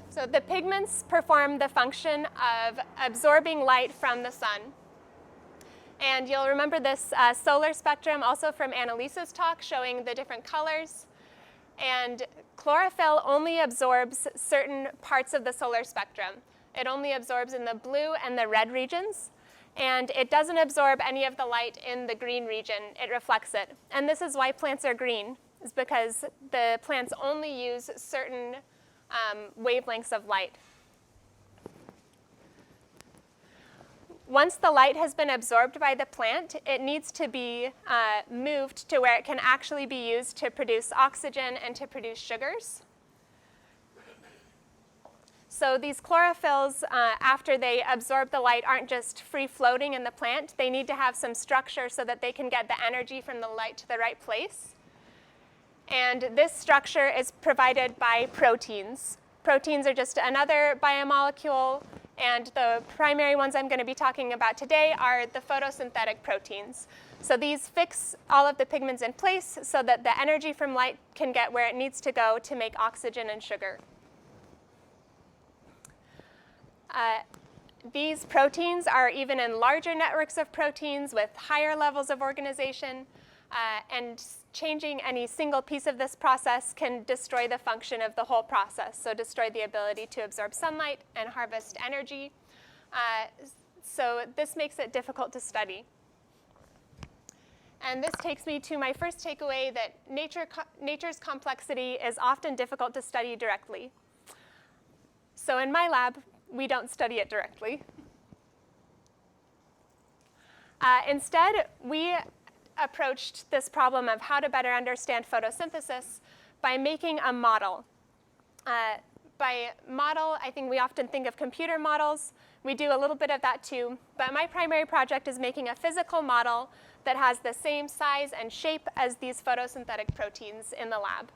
So the pigments perform the function of absorbing light from the sun. And you'll remember this solar spectrum also from Anneliese's talk showing the different colors. And chlorophyll only absorbs certain parts of the solar spectrum. It only absorbs in the blue and the red regions. And it doesn't absorb any of the light in the green region. It reflects it. And this is why plants are green, is because the plants only use certain wavelengths of light. Once the light has been absorbed by the plant, it needs to be moved to where it can actually be used to produce oxygen and to produce sugars. So these chlorophylls, after they absorb the light, aren't just free-floating in the plant. They need to have some structure so that they can get the energy from the light to the right place. And this structure is provided by proteins. Proteins are just another biomolecule, and the primary ones I'm going to be talking about today are the photosynthetic proteins. So these fix all of the pigments in place so that the energy from light can get where it needs to go to make oxygen and sugar. These proteins are even in larger networks of proteins with higher levels of organization, and changing any single piece of this process can destroy the function of the whole process, so destroy the ability to absorb sunlight and harvest energy. So this makes it difficult to study. And this takes me to my first takeaway, that nature's complexity is often difficult to study directly. So in my lab, we don't study it directly. Instead, we approached this problem of how to better understand photosynthesis by making a model. By model, I think we often think of computer models. We do a little bit of that too. But my primary project is making a physical model that has the same size and shape as these photosynthetic proteins in the lab.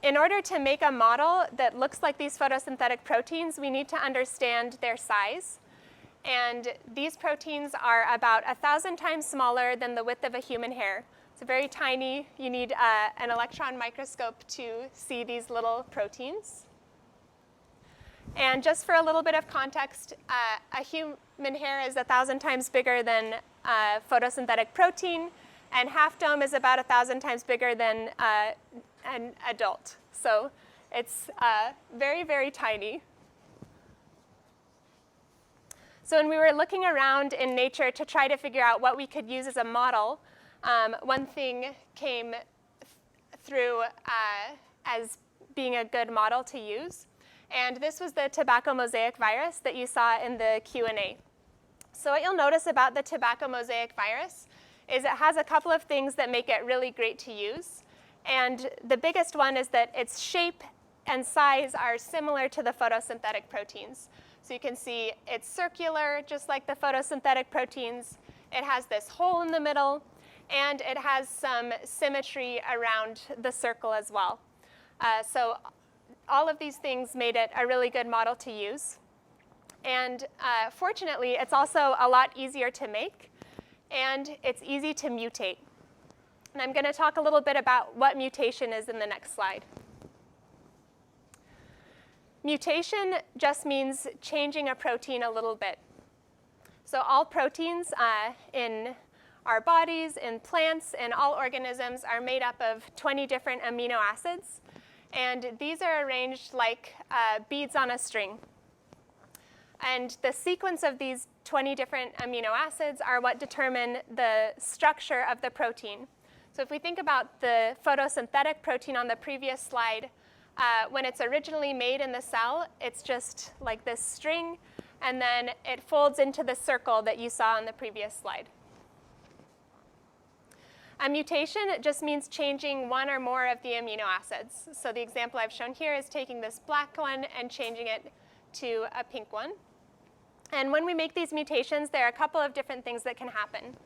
In order to make a model that looks like these photosynthetic proteins, we need to understand their size. And these proteins are about 1,000 times smaller than the width of a human hair. It's very tiny. You need an electron microscope to see these little proteins. And just for a little bit of context, a human hair is 1,000 times bigger than a photosynthetic protein, and half dome is about 1,000 times bigger than an adult. So it's very, very tiny. So when we were looking around in nature to try to figure out what we could use as a model, one thing came through as being a good model to use. And this was the tobacco mosaic virus that you saw in the Q&A. So what you'll notice about the tobacco mosaic virus is it has a couple of things that make it really great to use. And the biggest one is that its shape and size are similar to the photosynthetic proteins. So you can see it's circular, just like the photosynthetic proteins. it has this hole in the middle, and it has some symmetry around the circle as well. So all of these things made it a really good model to use. And fortunately, it's also a lot easier to make, and it's easy to mutate. And I'm going to talk a little bit about what mutation is in the next slide. Mutation just means changing a protein a little bit. So all proteins in our bodies, in plants, in all organisms are made up of 20 different amino acids. And these are arranged like beads on a string. And the sequence of these 20 different amino acids are what determine the structure of the protein. So if we think about the photosynthetic protein on the previous slide, when it's originally made in the cell, it's just like this string, and then it folds into the circle that you saw on the previous slide. A mutation just means changing one or more of the amino acids. So the example I've shown here is taking this black one and changing it to a pink one. And when we make these mutations, there are a couple of different things that can happen.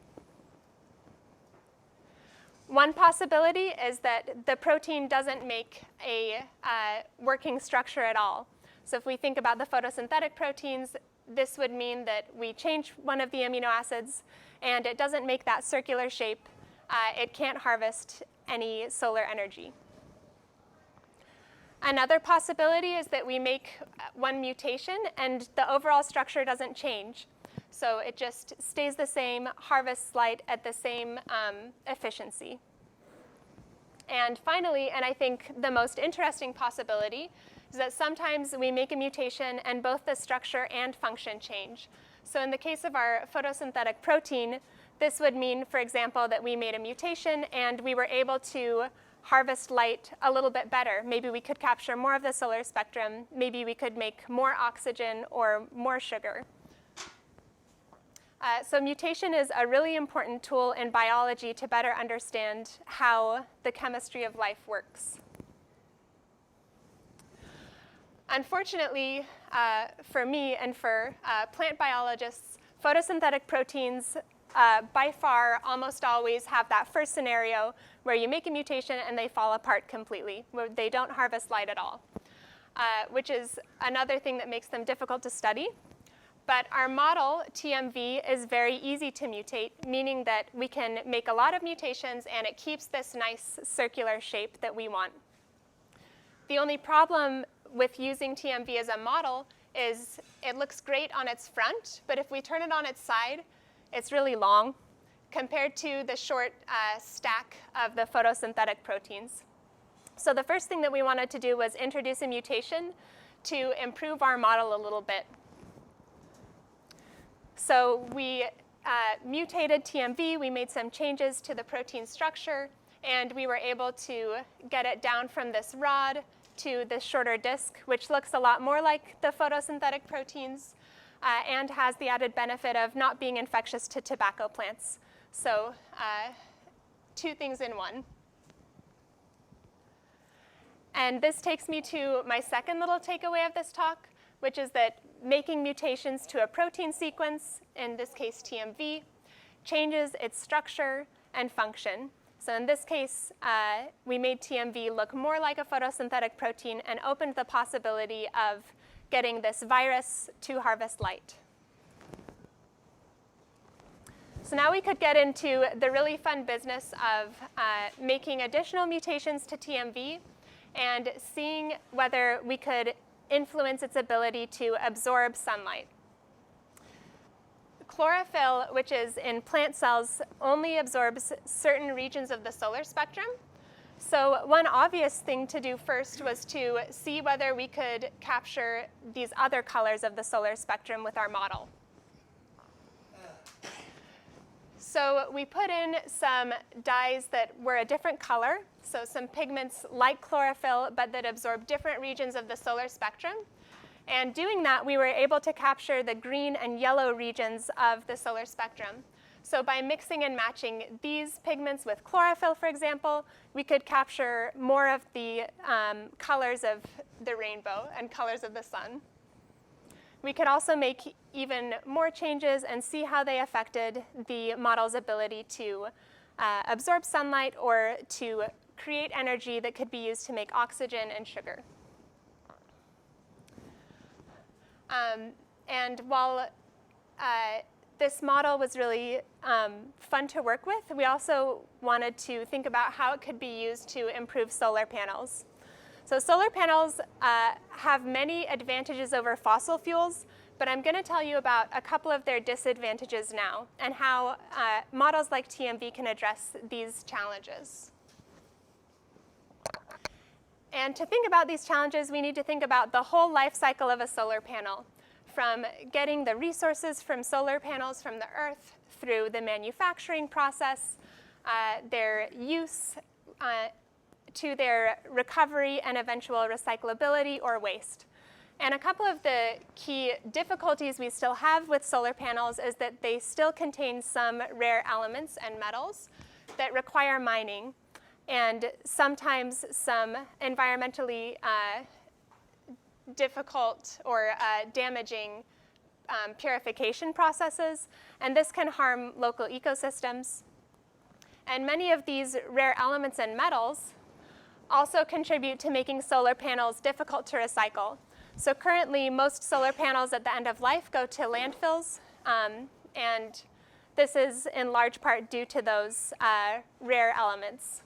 One possibility is that the protein doesn't make a working structure at all. So if we think about the photosynthetic proteins, this would mean that we change one of the amino acids, and it doesn't make that circular shape. It can't harvest any solar energy. Another possibility is that we make one mutation, and the overall structure doesn't change. So it just stays the same, harvests light at the same efficiency. And finally, and I think the most interesting possibility, is that sometimes we make a mutation and both the structure and function change. So in the case of our photosynthetic protein, this would mean, for example, that we made a mutation and we were able to harvest light a little bit better. Maybe we could capture more of the solar spectrum. Maybe we could make more oxygen or more sugar. So mutation is a really important tool in biology to better understand how the chemistry of life works. Unfortunately, for me and for plant biologists, photosynthetic proteins by far almost always have that first scenario where you make a mutation and they fall apart completely, where they don't harvest light at all, which is another thing that makes them difficult to study. But our model, TMV, is very easy to mutate, meaning that we can make a lot of mutations and it keeps this nice circular shape that we want. The only problem with using TMV as a model is it looks great on its front, but if we turn it on its side, it's really long compared to the short stack of the photosynthetic proteins. So the first thing that we wanted to do was introduce a mutation to improve our model a little bit. So we mutated TMV, we made some changes to the protein structure, and we were able to get it down from this rod to this shorter disc, which looks a lot more like the photosynthetic proteins and has the added benefit of not being infectious to tobacco plants. So two things in one. And this takes me to my second little takeaway of this talk, which is that making mutations to a protein sequence, in this case TMV, changes its structure and function. So in this case, we made TMV look more like a photosynthetic protein and opened the possibility of getting this virus to harvest light. So now we could get into the really fun business of making additional mutations to TMV and seeing whether we could influence its ability to absorb sunlight. Chlorophyll, which is in plant cells, only absorbs certain regions of the solar spectrum. So one obvious thing to do first was to see whether we could capture these other colors of the solar spectrum with our model. So we put in some dyes that were a different color, so some pigments like chlorophyll, but that absorb different regions of the solar spectrum. And doing that, we were able to capture the green and yellow regions of the solar spectrum. So by mixing and matching these pigments with chlorophyll, for example, we could capture more of the colors of the rainbow and colors of the sun. we could also make even more changes and see how they affected the model's ability to absorb sunlight or to create energy that could be used to make oxygen and sugar. And while this model was really fun to work with, we also wanted to think about how it could be used to improve solar panels. So solar panels have many advantages over fossil fuels, but I'm going to tell you about a couple of their disadvantages now and how models like TMV can address these challenges. And to think about these challenges, we need to think about the whole life cycle of a solar panel, from getting the resources from solar panels from the earth through the manufacturing process, their use, to their recovery and eventual recyclability or waste. And a couple of the key difficulties we still have with solar panels is that they still contain some rare elements and metals that require mining, and sometimes some environmentally difficult or damaging purification processes, and this can harm local ecosystems. And many of these rare elements and metals also contribute to making solar panels difficult to recycle. So currently, most solar panels at the end of life go to landfills, and this is in large part due to those rare elements.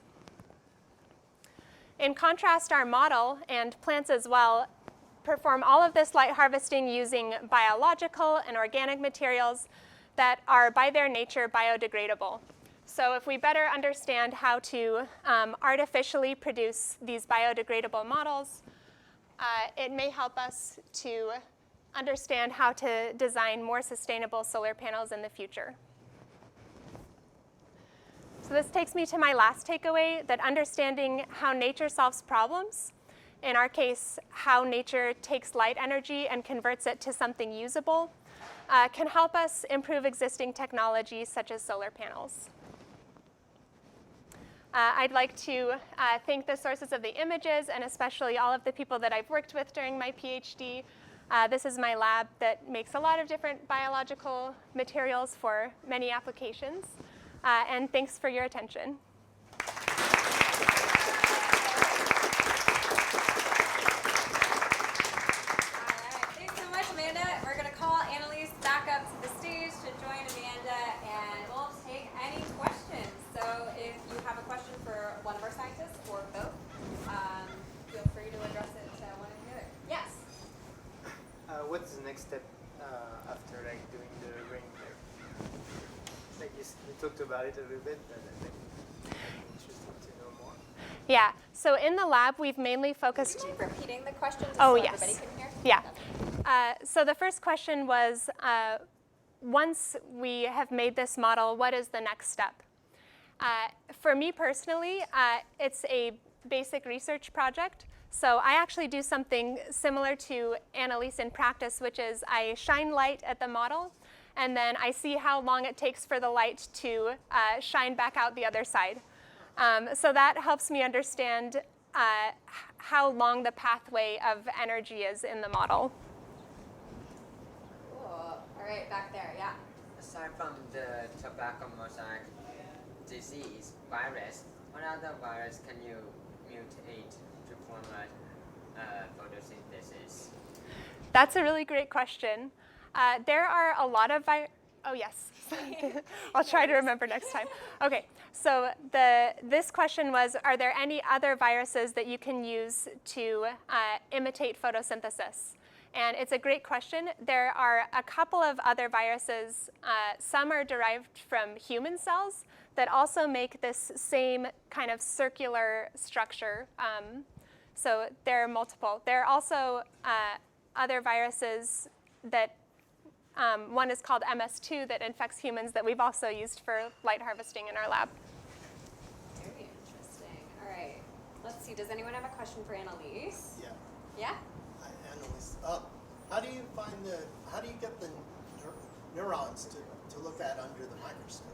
In contrast, our model, and plants as well, perform all of this light harvesting using biological and organic materials that are by their nature biodegradable. So if we better understand how to artificially produce these biodegradable models, it may help us to understand how to design more sustainable solar panels in the future. So this takes me to my last takeaway, that understanding how nature solves problems, in our case, how nature takes light energy and converts it to something usable, can help us improve existing technologies such as solar panels. I'd like to thank the sources of the images, and especially all of the people that I've worked with during my PhD. This is my lab that makes a lot of different biological materials for many applications. And thanks for your attention. Thanks so much, Amanda. We're going to call Anneliese back up to the stage to join Amanda, and we'll take any questions. So if you have a question for one of our scientists or both, feel free to address it to one or the other. Yes? What's the next step after doing the ring there? You talked about it a little bit, but I think I'm interested to know more. Yeah, so in the lab, we've mainly focused. Do you mind repeating the question just Oh, so yes. everybody can hear? Yeah. So the first question was, once we have made this model, what is the next step? For me personally, it's a basic research project. So I actually do something similar to Anneliese in practice, which is I shine light at the model, and then I see how long it takes for the light to shine back out the other side. So that helps me understand how long the pathway of energy is in the model. Cool. All right, back there, yeah. Aside from the tobacco mosaic disease virus, what other virus can you mutate to promote photosynthesis? That's a really great question. There are a lot of oh yes, I'll try to remember next time. Okay, so this question was, are there any other viruses that you can use to imitate photosynthesis? And it's a great question. There are a couple of other viruses. Some are derived from human cells that also make this same kind of circular structure. So there are multiple. There are also other viruses that, one is called MS2 that infects humans that we've also used for light harvesting in our lab. Very interesting. All right. Let's see. Does anyone have a question for Anneliese? Yeah. Yeah? Hi, Anneliese. How do you get the neurons to look at under the microscope?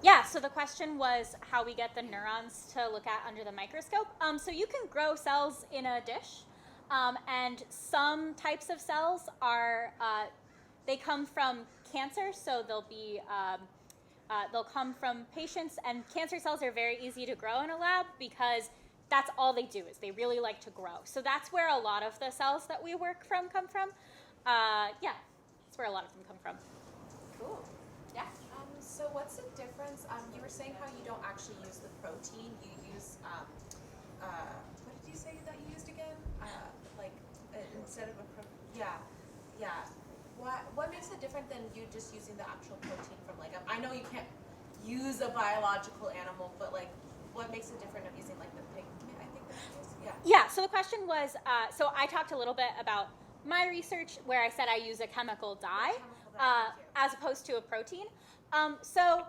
Yeah, so the question was how we get the neurons to look at under the microscope. So you can grow cells in a dish. And some types of cells are, they come from cancer, so they'll come from patients, and cancer cells are very easy to grow in a lab because that's all they do, is they really like to grow. So that's where a lot of the cells that we work from come from. Yeah, that's where a lot of them come from. Cool. Yeah. So what's the difference? You were saying how you don't actually use the protein. You use, what did you say that you used again? Instead of a yeah. What makes it different than you just using the actual protein from like, I know you can't use a biological animal, but like, what makes it different of using like the pigment? I think that's, yeah. Yeah, so the question was, so I talked a little bit about my research where I said I use a chemical dye as opposed to a protein. So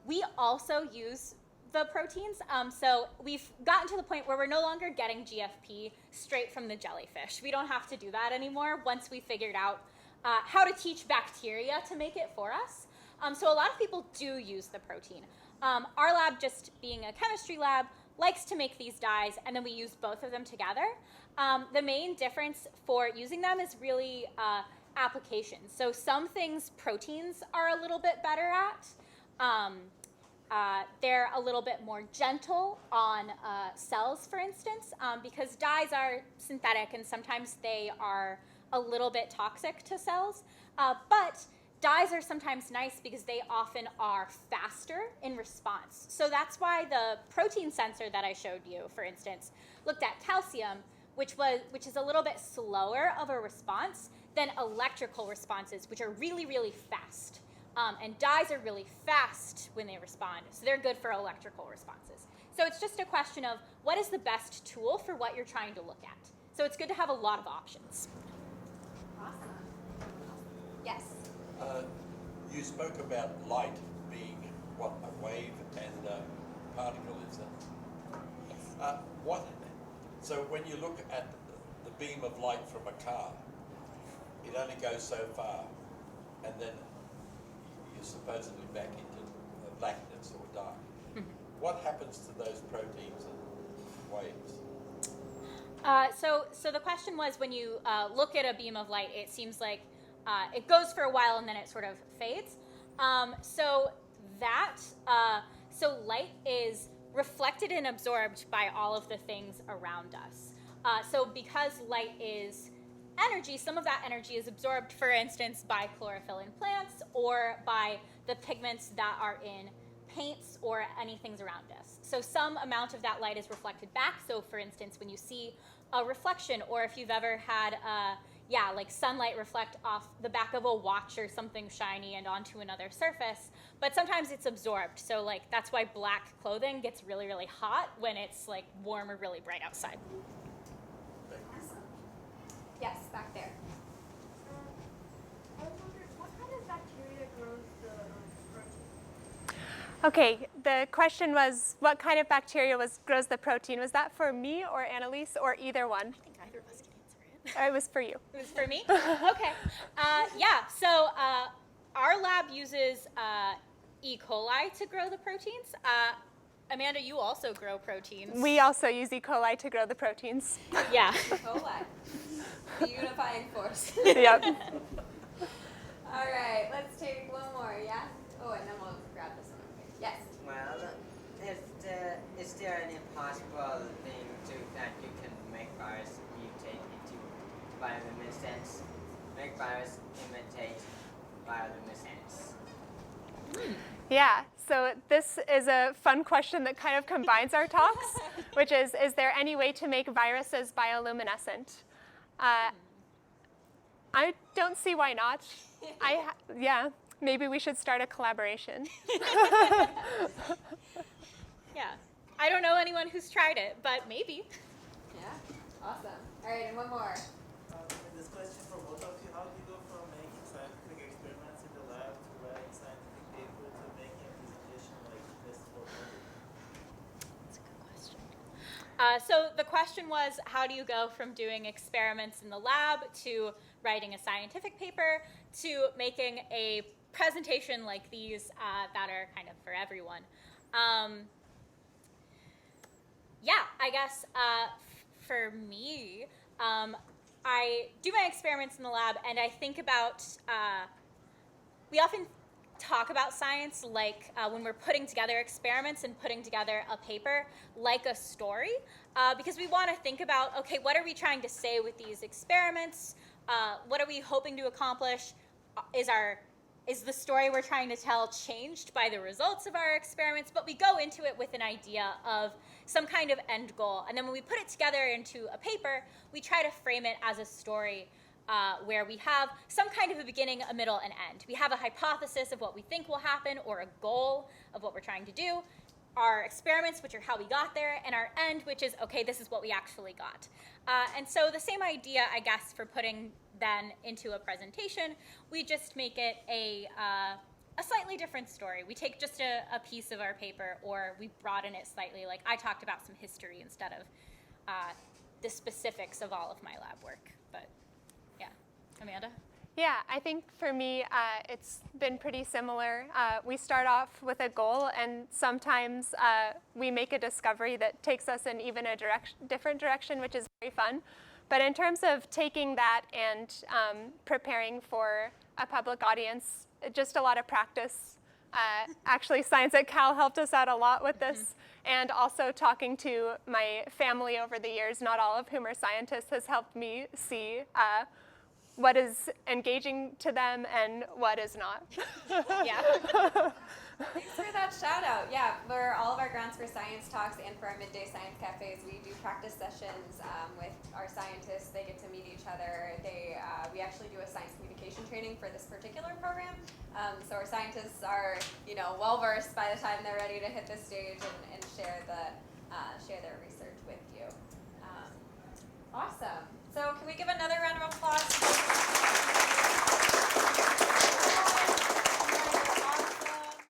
we also use the proteins. So we've gotten to the point where we're no longer getting GFP straight from the jellyfish. We don't have to do that anymore once we figured out how to teach bacteria to make it for us. So a lot of people do use the protein. Our lab, just being a chemistry lab, likes to make these dyes, and then we use both of them together. The main difference for using them is really applications. So some things proteins are a little bit better at. They're a little bit more gentle on cells, for instance, because dyes are synthetic and sometimes they are a little bit toxic to cells. But dyes are sometimes nice because they often are faster in response. So that's why the protein sensor that I showed you, for instance, looked at calcium, which is a little bit slower of a response than electrical responses, which are really, really fast. And dyes are really fast when they respond, so they're good for electrical responses. So it's just a question of what is the best tool for what you're trying to look at. So it's good to have a lot of options. Awesome. Yes. You spoke about light being what a wave and a particle is. So when you look at the beam of light from a car, it only goes so far, and then you're supposedly back into blackness or dark. Mm-hmm. What happens to those proteins and waves? So the question was, when you look at a beam of light, it seems like it goes for a while and then it sort of fades. So light is reflected and absorbed by all of the things around us. So because light is energy, some of that energy is absorbed, for instance, by chlorophyll in plants or by the pigments that are in paints or anything around us. So some amount of that light is reflected back. So for instance, when you see a reflection, or if you've ever had like sunlight reflect off the back of a watch or something shiny and onto another surface, but sometimes it's absorbed. So like that's why black clothing gets really, really hot when it's like warm or really bright outside. Awesome. Yes, back there. I wondered, what kind of bacteria grows the protein? Okay, the question was, what kind of bacteria grows the protein? Was that for me or Anneliese or either one? I think either of us can answer it. It was for you. It was for me? Okay. So our lab uses E. coli to grow the proteins. Amanda, you also grow proteins. We also use E. coli to grow the proteins. Yeah. Coli. The unifying force. Yep. All right, let's take one more, yeah? Oh, and then we'll grab this one. Okay. Yes. Well, is there any possible thing that you can make virus mutate into bioluminescence? Make virus imitate bioluminescence? Yeah, so this is a fun question that kind of combines our talks, which is there any way to make viruses bioluminescent? I don't see why not. Maybe we should start a collaboration. Yeah. I don't know anyone who's tried it, but maybe. Yeah, awesome. All right, and one more. This question for both of you: how do you go from making scientific experiments in the lab to writing scientific paper to making a presentation like this for public? That's a good question. So the question was, how do you go from doing experiments in the lab to writing a scientific paper to making a presentation like these that are kind of for everyone? I guess for me, I do my experiments in the lab, and I think about, we often talk about science like when we're putting together experiments and putting together a paper like a story, because we want to think about, okay, what are we trying to say with these experiments? What are we hoping to accomplish? Is the story we're trying to tell changed by the results of our experiments? But we go into it with an idea of some kind of end goal. And then when we put it together into a paper, we try to frame it as a story where we have some kind of a beginning, a middle, and end. We have a hypothesis of what we think will happen, or a goal of what we're trying to do, our experiments, which are how we got there, and our end, which is, okay, this is what we actually got. And so the same idea, I guess, for putting then into a presentation, we just make it a slightly different story. We take just a piece of our paper, or we broaden it slightly. Like I talked about some history instead of the specifics of all of my lab work. But yeah, Amanda? Yeah, I think for me, it's been pretty similar. We start off with a goal, and sometimes we make a discovery that takes us in even a different direction, which is very fun. But in terms of taking that and preparing for a public audience, just a lot of practice. Actually, Science at Cal helped us out a lot with this. And also talking to my family over the years, not all of whom are scientists, has helped me see what is engaging to them and what is not. Yeah. Thanks for that shout out. Yeah, for all of our Grounds for Science talks and for our midday science cafes, we do practice sessions with our scientists. They get to meet each other. We actually do a science communication training for this particular program. So our scientists are, well versed by the time they're ready to hit the stage and share their research with you. Awesome. So can we give another round of applause?